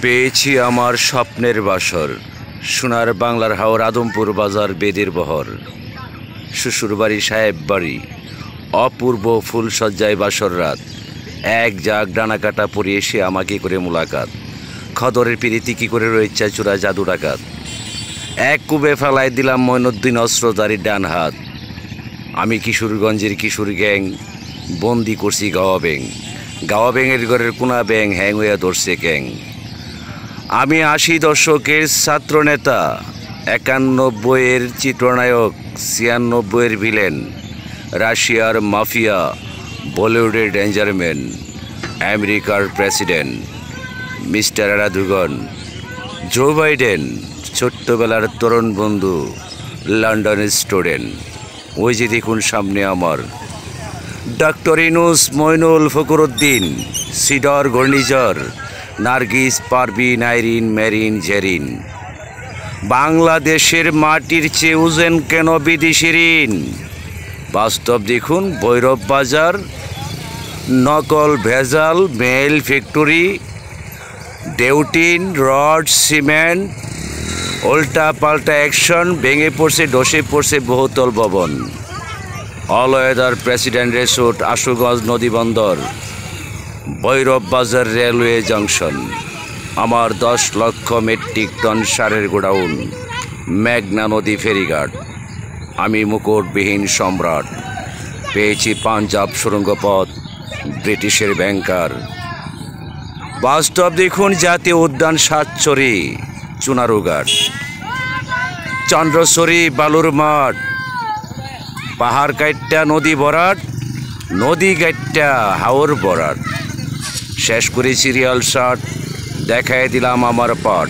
পেয়েছি আমার স্বপ্নের বাসর, সোনার বাংলার হাওর, আদমপুর বাজার, বেদের বহর, শ্বশুরবাড়ি সাহেব বাড়ি, অপূর্ব ফুলসজ্জায় বাসর রাত, এক জাগ ডানা কাটা পরিয়ে সে আমাকে করে মুলাকাত, খদরের পিরিতি কি করে রয়েছে চূড়া জাদু ডাকাত, এক কুবে ফেলায় দিলাম মঈনুদ্দিন অস্ত্রধারীর ডান হাত, আমি কিশোরগঞ্জের কিশোর গ্যাং বন্দি করছি গাওয়া ব্যাঙের ঘরের কোনা ব্যাং হ্যাং হইয়া ধরছে ক্যাং। আমি ৮০ দশকের ছাত্রনেতা, ৯১-এর চিত্রনায়ক, ৯৬-এর ভিলেন, রাশিয়ার মাফিয়া, বলিউডের ডেঞ্জারম্যান, আমেরিকার প্রেসিডেন্ট মিস্টার এরাদুগন, জো বাইডেন, ছোট্টবেলার তরুণ বন্ধু, লন্ডনের স্টুডেন্ট। ওই যে দেখুন সামনে আমার ডক্টর ইনুস, মইনুল, ফখরুদ্দিন, সিডর, ঘূর্ণিঝড়, নার্গিস, পারভিন, আইরিন, মেরিন, জেরিন। বাংলাদেশের মাটির চেয়ে উজেন কেন বিদেশি ঋণ? বাস্তব দেখুন ভৈরব বাজার, নকল ভেজাল, মেল ফ্যাক্টরি, ডেউটিন, রড, সিমেন্ট, উল্টা পাল্টা অ্যাকশন, ভেঙে পড়ছে ধসে পড়ছে বহুতল ভবন। All weather president resort, Ashuganj নদী বন্দর, ভৈরব বাজার রেলওয়ে জংশন। আমার ১০ লক্ষ মেট্রিক টন সারের গোডাউন, মেঘনা নদী ফেরিঘাট। আমি মুকুটবিহীন সম্রাট, পেয়েছি পাঞ্জাব সুড়ঙ্গপথ, ব্রিটিশের ব্যাংকার। বাস্তব দেখুন জাতীয় উদ্যান, সাতছড়ি, চুনারুঘাট, চন্দ্রছড়ি, বালুর মাঠ, পাহাড় কাইট্টা নদী ভরাট, নদী কাইট্টা হাওর ভরাট। শেষ করে সিরিয়াল শার্ট, দেখায় দিলাম আমার পাট।